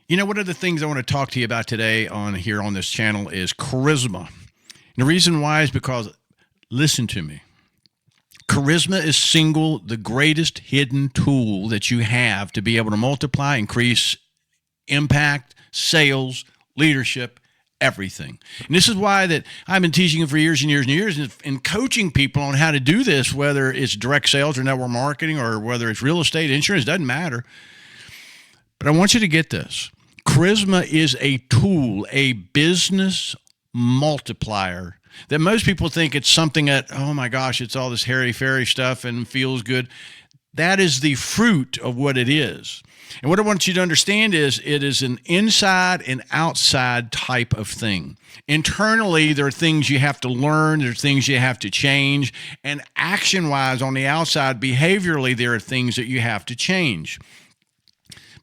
You know, one of the things I want to talk to you about today on here on this channel is charisma. And the reason why is because, listen to me, charisma is the greatest hidden tool that you have to be able to multiply, increase impact, sales, leadership, everything. And this is why that I've been teaching for years and years and years and coaching people on how to do this, whether it's direct sales or network marketing or whether it's real estate, insurance, doesn't matter. But I want you to get this. Charisma is a tool, a business multiplier that most people think it's something that, oh my gosh, it's all this hairy-fairy stuff and feels good. That is the fruit of what it is. And what I want you to understand is it is an inside and outside type of thing. Internally, there are things you have to learn. There are things you have to change. And action-wise, on the outside, behaviorally, there are things that you have to change.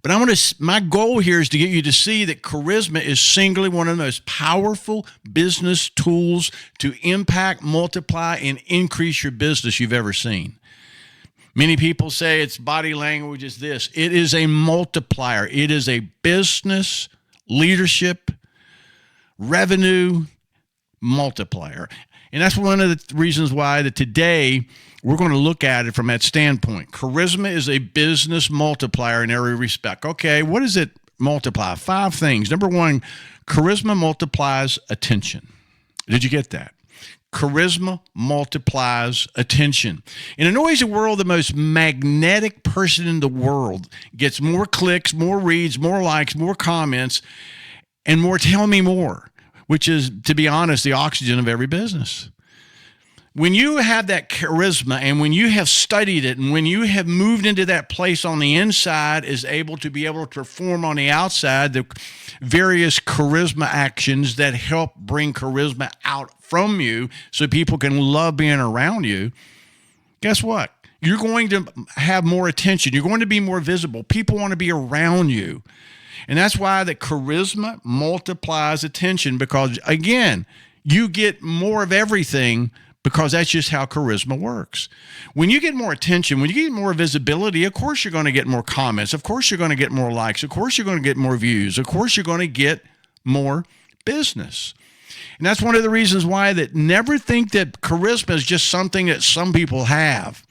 But my goal here is to get you to see that charisma is singly one of the most powerful business tools to impact, multiply, and increase your business you've ever seen. Many people say its body language is this. It is a multiplier. It is a business, leadership, revenue multiplier. And that's one of the reasons why that today we're going to look at it from that standpoint. Charisma is a business multiplier in every respect. Okay, what does it multiply? 5 things. Number 1, charisma multiplies attention. Did you get that? Charisma multiplies attention. In a noisy world, the most magnetic person in the world gets more clicks, more reads, more likes, more comments, and more tell me more, which is, to be honest, the oxygen of every business. When you have that charisma and when you have studied it and when you have moved into that place on the inside is able to be able to perform on the outside, the various charisma actions that help bring charisma out from you so people can love being around you, guess what? You're going to have more attention. You're going to be more visible. People want to be around you. And that's why the charisma multiplies attention because, again, you get more of everything because that's just how charisma works. When you get more attention, when you get more visibility, of course you're going to get more comments. Of course you're going to get more likes. Of course you're going to get more views. Of course you're going to get more business. And that's one of the reasons why that never think that charisma is just something that some people have.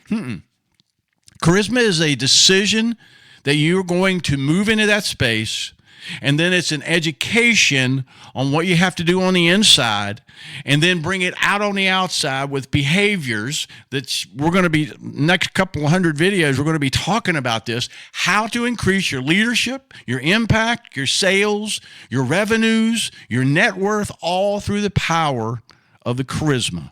Charisma is a decision that you're going to move into that space, and then it's an education on what you have to do on the inside, and then bring it out on the outside with behaviors that we're going to be, next couple of 100 videos, we're going to be talking about this, how to increase your leadership, your impact, your sales, your revenues, your net worth, all through the power of the charisma,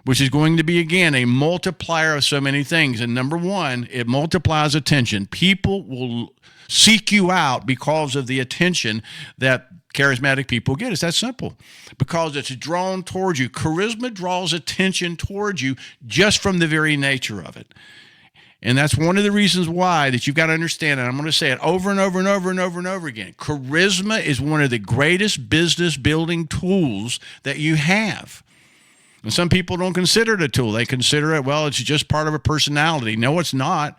which is going to be, again, a multiplier of so many things. And number 1, it multiplies attention. People will seek you out because of the attention that charismatic people get. It's that simple. Because it's drawn towards you. Charisma draws attention towards you just from the very nature of it. And that's one of the reasons why that you've got to understand, and I'm going to say it over and over and over and over and over again. Charisma is one of the greatest business building tools that you have. And some people don't consider it a tool. They consider it, well, it's just part of a personality. No, it's not.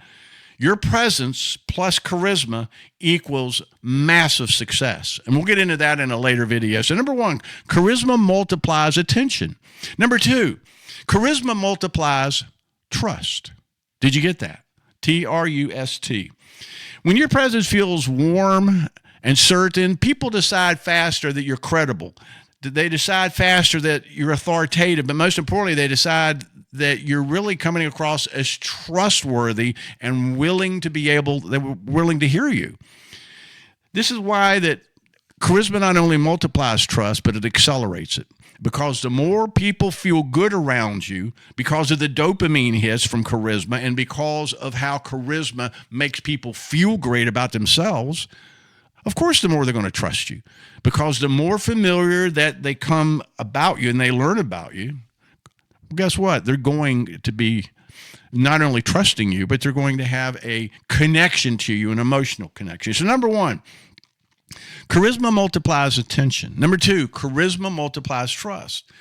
Your presence plus charisma equals massive success. And we'll get into that in a later video. So number 1, charisma multiplies attention. Number 2, charisma multiplies trust. Did you get that? Trust. When your presence feels warm and certain, people decide faster that you're credible. They decide faster that you're authoritative, but most importantly, they decide that you're really coming across as trustworthy and willing to hear you. This is why that charisma not only multiplies trust, but it accelerates it. Because the more people feel good around you, because of the dopamine hits from charisma, and because of how charisma makes people feel great about themselves, of course, the more they're going to trust you. Because the more familiar that they come about you and they learn about you, guess what? They're going to be not only trusting you, but they're going to have a connection to you, an emotional connection. So number 1, charisma multiplies attention. Number 2, charisma multiplies trust.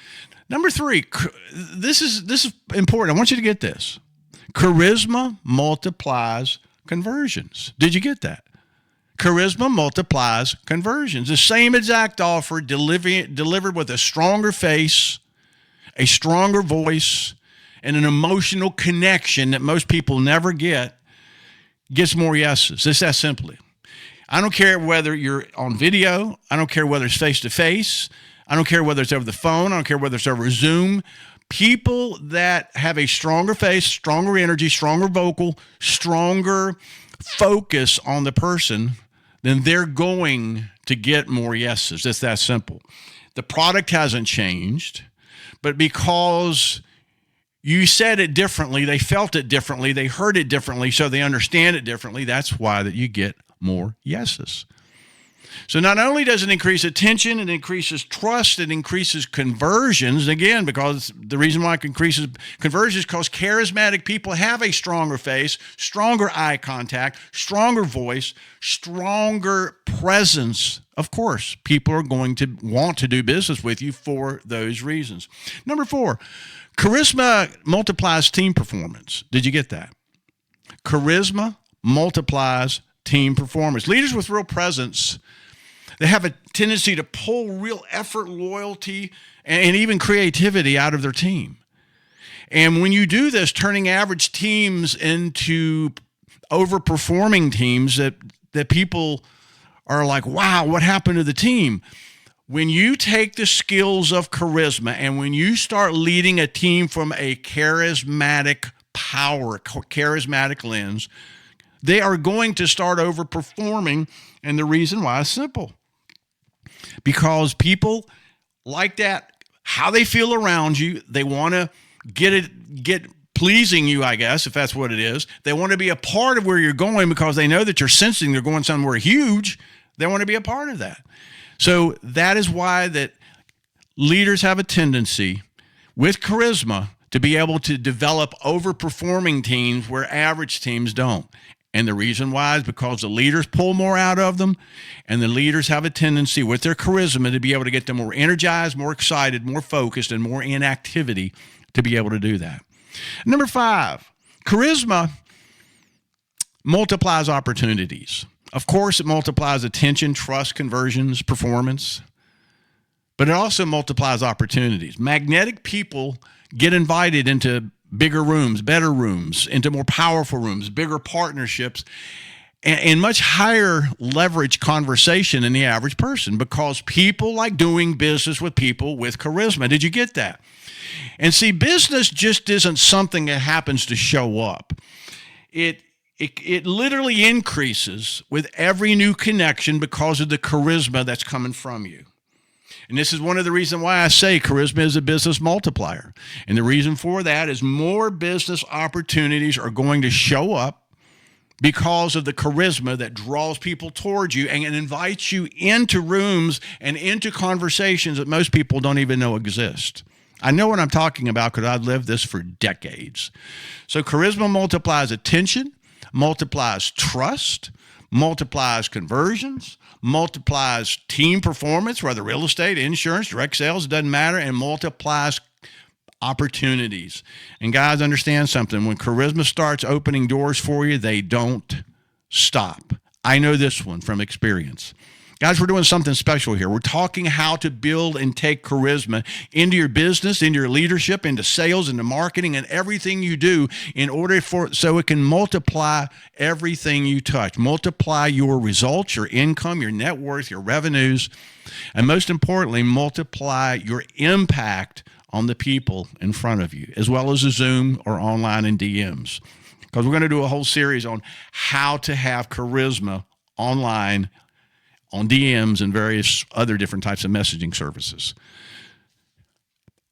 Number 3, this is important. I want you to get this. Charisma multiplies conversions. Did you get that? Charisma multiplies conversions. The same exact offer delivered with a stronger face, a stronger voice, and an emotional connection that most people never get gets more yeses. It's that simply. I don't care whether you're on video. I don't care whether it's face-to-face. I don't care whether it's over the phone. I don't care whether it's over Zoom. People that have a stronger face, stronger energy, stronger vocal, stronger focus on the person, then they're going to get more yeses. It's that simple. The product hasn't changed, but because you said it differently, they felt it differently, they heard it differently, so they understand it differently, that's why that you get more yeses. So not only does it increase attention, it increases trust, it increases conversions. Again, because the reason why it increases conversions is because charismatic people have a stronger face, stronger eye contact, stronger voice, stronger presence. Of course, people are going to want to do business with you for those reasons. Number 4, charisma multiplies team performance. Did you get that? Charisma multiplies team performance. Leaders with real presence, they have a tendency to pull real effort, loyalty, and even creativity out of their team. And when you do this, turning average teams into overperforming teams that people are like, wow, what happened to the team? When you take the skills of charisma and when you start leading a team from a charismatic power, charismatic lens, they are going to start overperforming, and the reason why is simple. Because people like that, how they feel around you, they want to get pleasing you, I guess, if that's what it is. They want to be a part of where you're going because they know that you're sensing they're going somewhere huge. They want to be a part of that. So that is why that leaders have a tendency with charisma to be able to develop overperforming teams where average teams don't. And the reason why is because the leaders pull more out of them, and the leaders have a tendency with their charisma to be able to get them more energized, more excited, more focused, and more in activity to be able to do that. Number 5, charisma multiplies opportunities. Of course, it multiplies attention, trust, conversions, performance, but it also multiplies opportunities. Magnetic people get invited into bigger rooms, better rooms, into more powerful rooms, bigger partnerships, and much higher leverage conversation than the average person because people like doing business with people with charisma. Did you get that? And see, business just isn't something that happens to show up. It literally increases with every new connection because of the charisma that's coming from you. And this is one of the reasons why I say charisma is a business multiplier. And the reason for that is more business opportunities are going to show up because of the charisma that draws people towards you and invites you into rooms and into conversations that most people don't even know exist. I know what I'm talking about because I've lived this for decades. So charisma multiplies attention, multiplies trust, multiplies conversions, multiplies team performance, whether real estate, insurance, direct sales, it doesn't matter, and multiplies opportunities. And guys, understand something. When charisma starts opening doors for you, they don't stop. I know this one from experience. Guys, we're doing something special here. We're talking how to build and take charisma into your business, into your leadership, into sales, into marketing, and everything you do in order so it can multiply everything you touch, multiply your results, your income, your net worth, your revenues, and most importantly, multiply your impact on the people in front of you, as well as a Zoom or online and DMs. Because we're going to do a whole series on how to have charisma online, on DMs and various other different types of messaging services.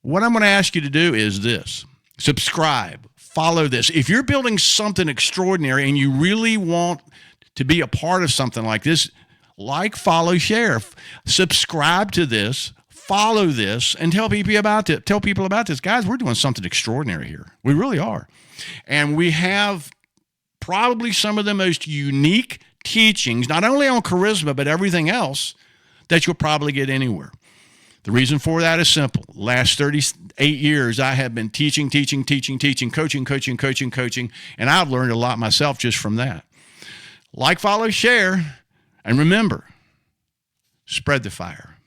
What I'm going to ask you to do is this. Subscribe. Follow this. If you're building something extraordinary and you really want to be a part of something like this, like, follow, share. Subscribe to this. Follow this and tell people about it. Tell people about this. Guys, we're doing something extraordinary here. We really are. And we have probably some of the most unique teachings, not only on charisma, but everything else that you'll probably get anywhere. The reason for that is simple. Last 38 years, I have been teaching, coaching, and I've learned a lot myself just from that. Like, follow, share, And remember, spread the fire.